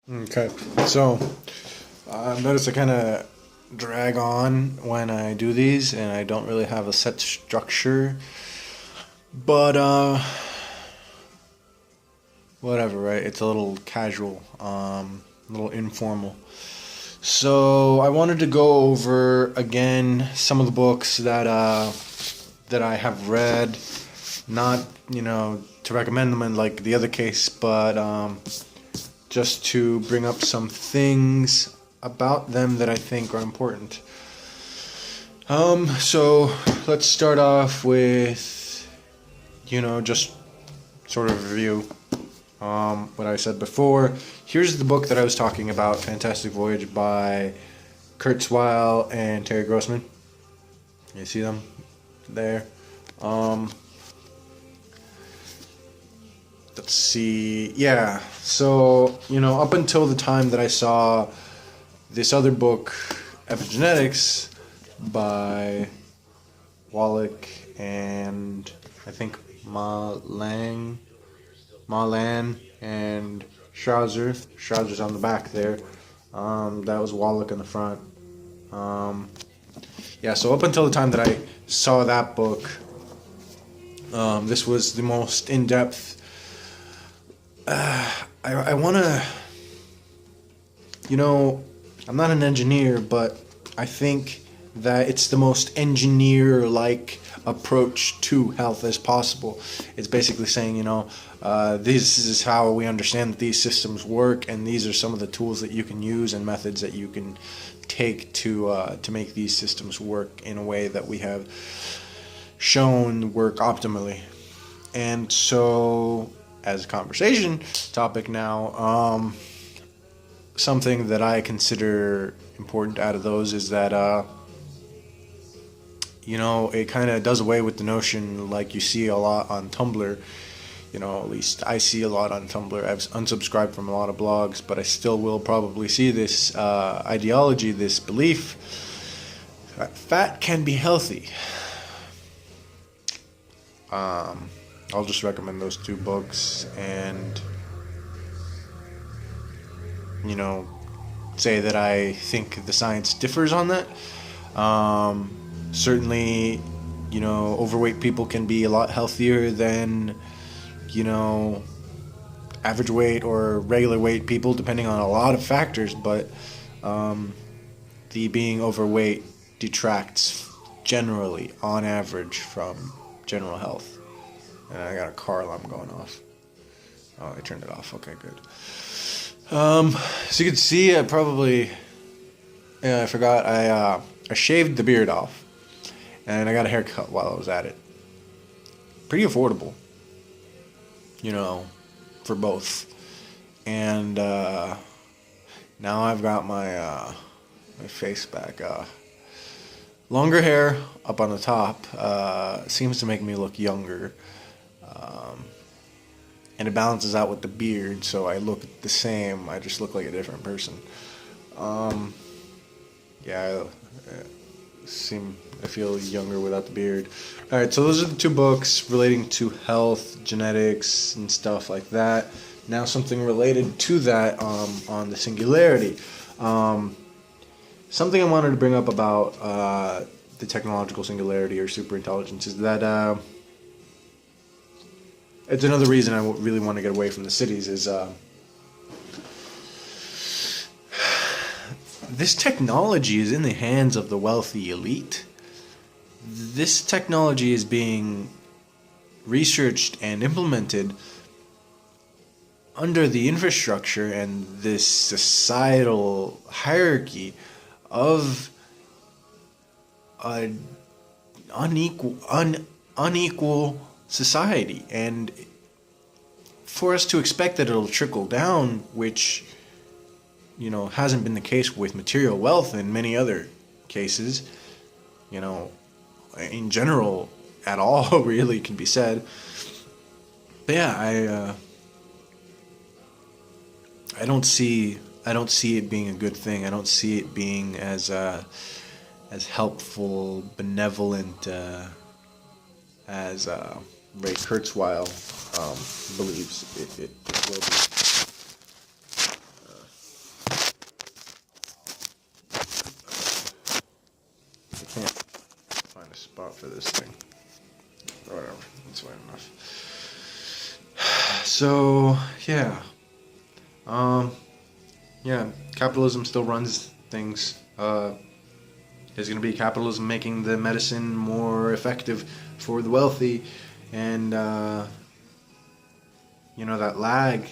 Okay, so I've noticed I kind of drag on when I do these, and I don't really have a set structure. But whatever, right? It's a little casual, a little informal. So I wanted to go over again some of the books that I have read, not to recommend them in like the other case, but just to bring up some things about them that I think are important. So let's start off with, just sort of review what I said before. Here's the book that I was talking about, Fantastic Voyage by Kurzweil and Terry Grossman. You see them there? Let's see. Yeah. So, up until the time that I saw this other book, Epigenetics, by Wallach and I think Malan and Schauser. Schauser's on the back there. That was Wallach in the front. So up until the time that I saw that book, this was the most in-depth. I want to, I'm not an engineer, but I think that it's the most engineer-like approach to health as possible. It's basically saying, this is how we understand that these systems work, and these are some of the tools that you can use and methods that you can take to make these systems work in a way that we have shown work optimally. And so, as a conversation topic now, something that I consider important out of those is that it kind of does away with the notion, like you see a lot on Tumblr. At least I see a lot on Tumblr. I've unsubscribed from a lot of blogs, but I still will probably see this ideology, this belief that fat can be healthy. I'll just recommend those two books and, say that I think the science differs on that. Certainly, overweight people can be a lot healthier than, average weight or regular weight people, depending on a lot of factors, but the being overweight detracts generally, on average, from general health. And I got a car alarm going off. Oh, I turned it off. Okay, good. So you can see, I forgot, I shaved the beard off, and I got a haircut while I was at it. Pretty affordable, for both. And now I've got my face back. Longer hair up on the top seems to make me look younger. And it balances out with the beard, so I look the same. I just look like a different person. I feel younger without the beard. All right, so those are the two books relating to health, genetics, and stuff like that. Now something related to that on the singularity. Something I wanted to bring up about the technological singularity or superintelligence is that it's another reason I really want to get away from the cities is this technology is in the hands of the wealthy elite. This technology is being researched and implemented under the infrastructure and this societal hierarchy of an unequal society, and for us to expect that it'll trickle down, which hasn't been the case with material wealth in many other cases, in general at all, really can be said. But yeah, I don't see it being a good thing. I don't see it being as helpful, benevolent as Ray Kurzweil believes it will be. spot for this thing. Whatever, that's fine enough. So, yeah. Yeah, capitalism still runs things. There's going to be capitalism making the medicine more effective for the wealthy, and that lag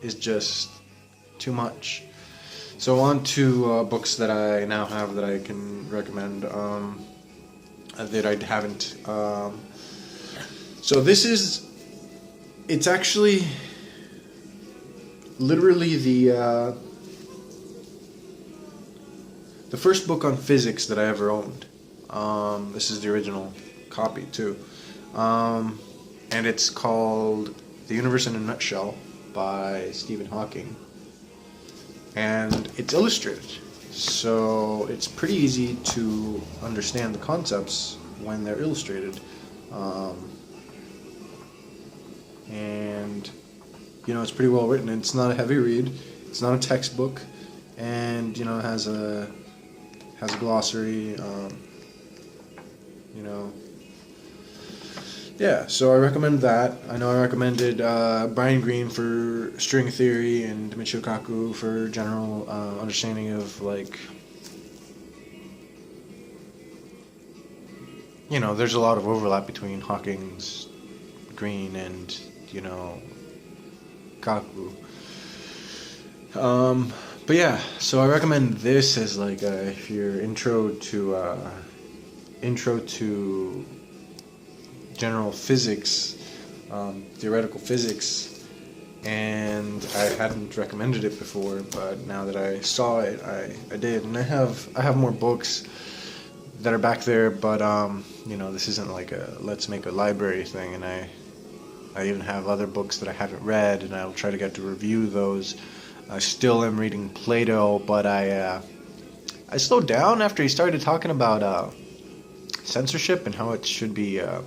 is just too much. So on to books that I now have that I can recommend that I haven't. So it's actually literally the first book on physics that I ever owned. This is the original copy too. And it's called The Universe in a Nutshell by Stephen Hawking. And it's illustrated. So it's pretty easy to understand the concepts when they're illustrated. And it's pretty well written. It's not a heavy read. It's not a textbook. And it has a glossary. Yeah, so I recommend that. I know I recommended Brian Greene for string theory and Michio Kaku for general understanding of, there's a lot of overlap between Hawking's Greene and, Kaku. But yeah, so I recommend this as if your intro to general physics, theoretical physics, and I hadn't recommended it before, but now that I saw it, I did, and I have more books that are back there, but this isn't like a let's make a library thing, and I even have other books that I haven't read, and I'll try to get to review those. I still am reading Plato, but I slowed down after he started talking about censorship and how it should be a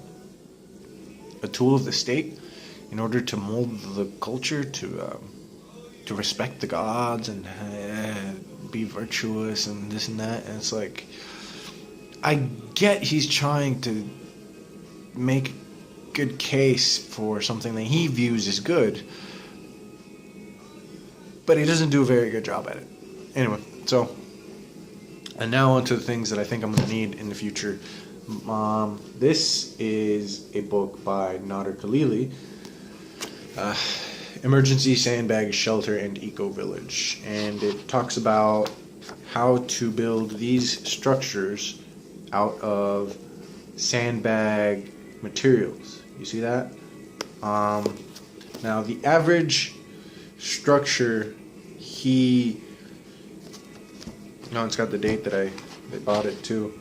tool of the state in order to mold the culture to respect the gods and be virtuous and this and that. And it's like, I get he's trying to make a good case for something that he views as good, but he doesn't do a very good job at it. Anyway, so, and now on to the things that I think I'm going to need in the future. This is a book by Nader Khalili, Emergency Sandbag Shelter and Eco Village, and it talks about how to build these structures out of sandbag materials. You see that? Now the average structure, it's got the date that they bought it too.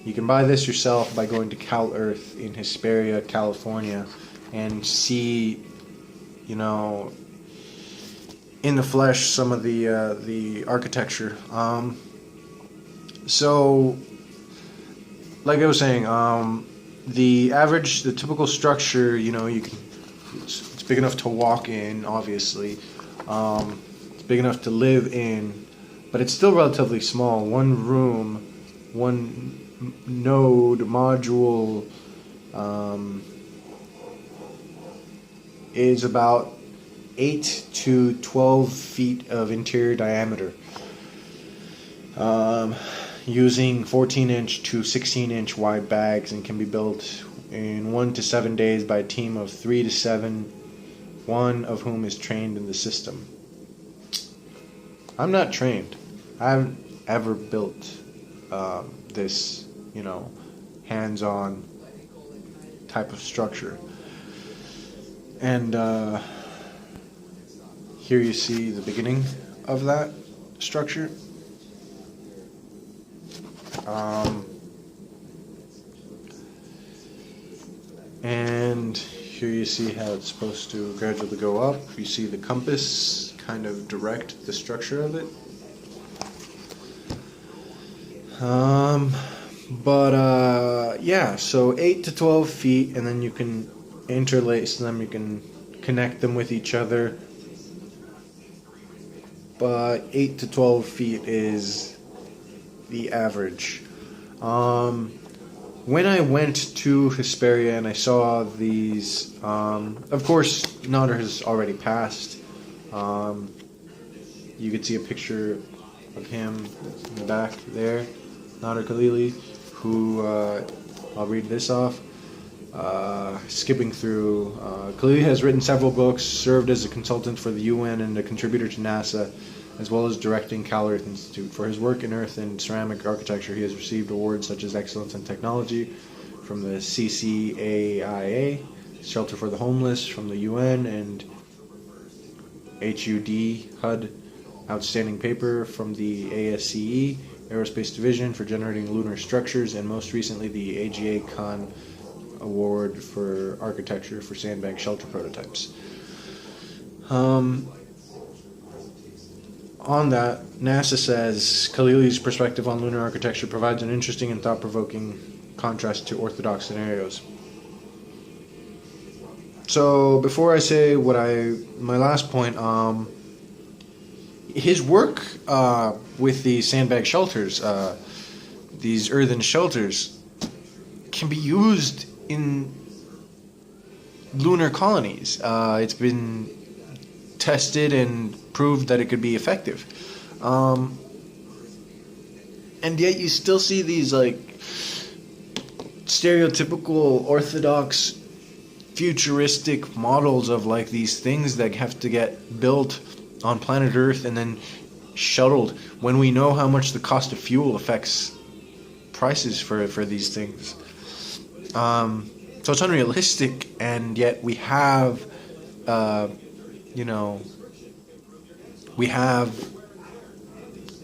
You can buy this yourself by going to Cal Earth in Hesperia, California, and see, in the flesh some of the architecture. So, like I was saying, the typical structure, it's big enough to walk in, obviously. It's big enough to live in, but it's still relatively small. One room, one node module is about 8 to 12 feet of interior diameter, using 14-inch to 16-inch wide bags, and can be built in 1 to 7 days by a team of 3 to 7, one of whom is trained in the system. I'm not trained. I haven't ever built this hands-on type of structure. And here you see the beginning of that structure. And here you see how it's supposed to gradually go up. You see the compass kind of direct the structure of it. So 8 to 12 feet, and then you can interlace them, you can connect them with each other. But 8 to 12 feet is the average. When I went to Hesperia and I saw these, of course, Nader has already passed. You could see a picture of him in the back there, Nader Khalili, who, I'll read this off. Skipping through, Khalili has written several books, served as a consultant for the UN and a contributor to NASA, as well as directing Cal Earth Institute. For his work in earth and ceramic architecture, he has received awards such as Excellence in Technology from the CCAIA, Shelter for the Homeless from the UN, and HUD, Outstanding Paper from the ASCE, Aerospace Division for generating lunar structures, and most recently the AGA Khan Award for Architecture for Sandbag shelter prototypes. On that, NASA says Khalili's perspective on lunar architecture provides an interesting and thought-provoking contrast to orthodox scenarios. So before I say my last point, his work with the sandbag shelters, these earthen shelters, can be used in lunar colonies. It's been tested and proved that it could be effective. And yet you still see these like stereotypical orthodox futuristic models of like these things that have to get built on planet Earth and then shuttled, when we know how much the cost of fuel affects prices for these things. So it's unrealistic, and yet we have we have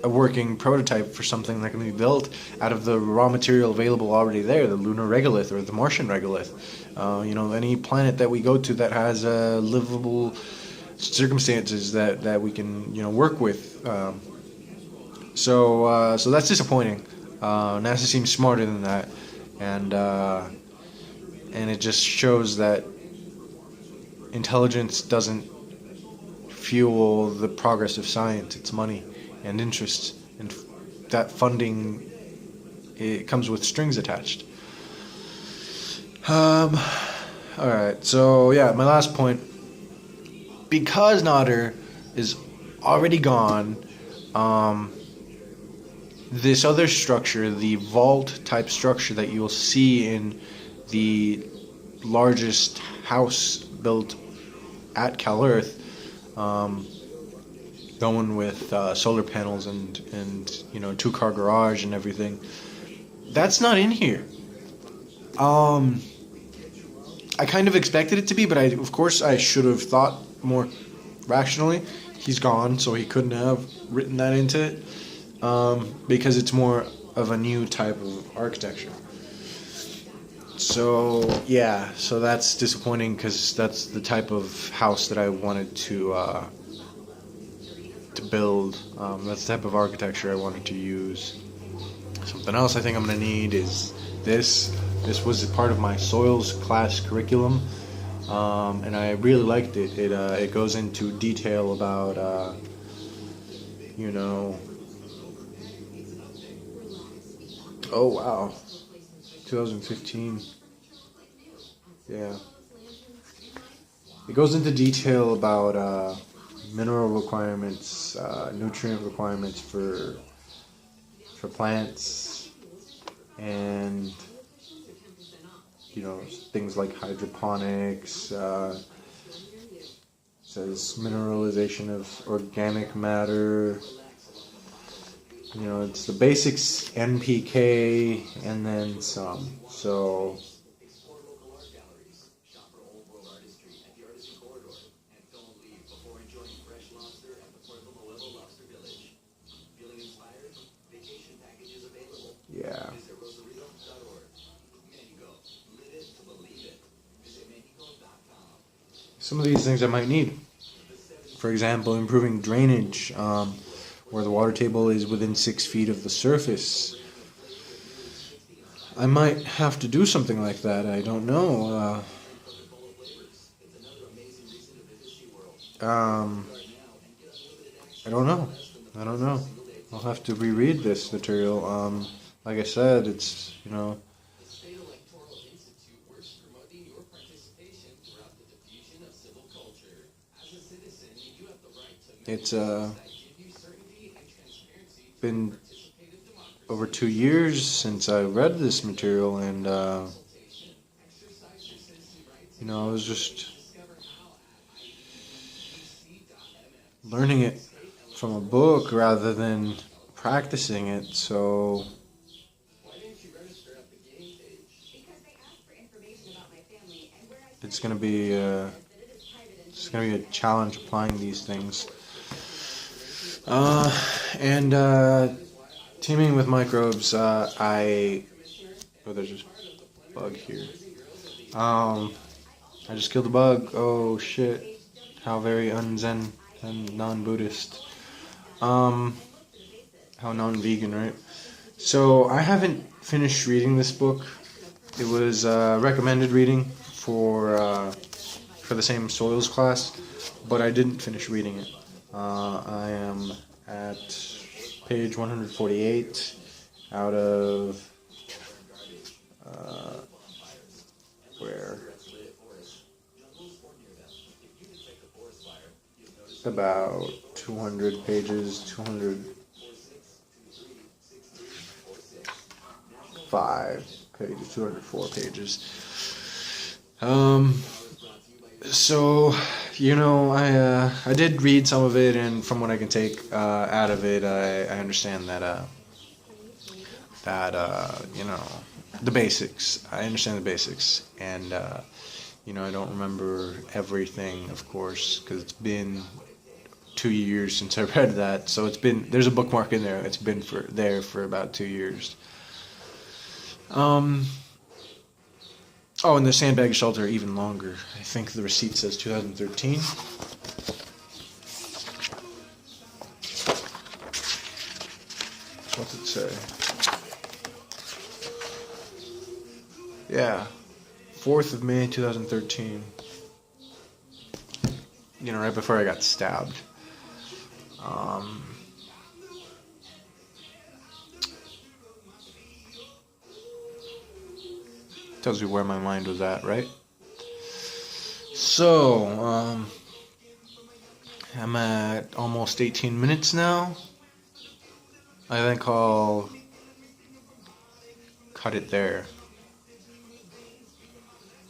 a working prototype for something that can be built out of the raw material available already there, the lunar regolith or the Martian regolith. Any planet that we go to that has livable circumstances that we can work with. So that's disappointing. NASA seems smarter than that, and it just shows that intelligence doesn't fuel the progress of science. It's money and interest, and that funding, it comes with strings attached. Alright, so yeah, my last point. Because Nader is already gone, this other structure, the vault type structure that you'll see in the largest house built at Cal Earth, going with solar panels and 2-car garage and everything, that's not in here. I kind of expected it to be, but of course I should have thought more rationally. He's gone, so he couldn't have written that into it, because it's more of a new type of architecture. So yeah, so that's disappointing, because that's the type of house that I wanted to build. That's the type of architecture I wanted to use. Something else I think I'm going to need is this. This was a part of my soils class curriculum, and I really liked it. It goes into detail about oh wow, 2015. Yeah. It goes into detail about mineral requirements, nutrient requirements for plants, and things like hydroponics. Says mineralization of organic matter. It's the basics, NPK, and then some. So yeah. Some of these things I might need. For example, improving drainage, where the water table is within 6 feet of the surface. I might have to do something like that. I don't know. I don't know. I'll have to reread this material. Like I said, it's, you know, it's been over 2 years since I read this material, and you know, I was just learning it from a book rather than practicing it, so it's gonna be a challenge applying these things. And teaming with microbes, oh, there's just a bug here. I just killed a bug. Oh shit! How very un-Zen and non-Buddhist. How non-vegan, right? So I haven't finished reading this book. It was recommended reading for the same soils class, but I didn't finish reading it. I am at page 148 out of where? About 200 pages, 205 pages, 204 pages. So, you know, I did read some of it, and from what I can take out of it, I understand that you know, the basics. I understand the basics, and you know, I don't remember everything, of course, because it's been 2 years since I read that. So there's a bookmark in there. It's been there for about 2 years. Oh, and the Sandbag shelter even longer. I think the receipt says 2013. What's it say? Yeah, 4th of May 2013. You know, right before I got stabbed. Tells you where my mind was at, right? So, I'm at almost 18 minutes now. I think I'll cut it there.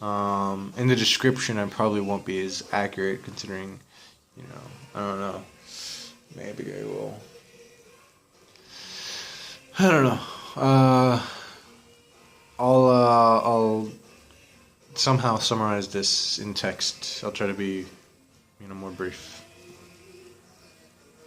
In the description, I probably won't be as accurate, considering, you know, I don't know. Maybe I will. I don't know. I'll somehow summarize this in text. I'll try to be, you know, more brief.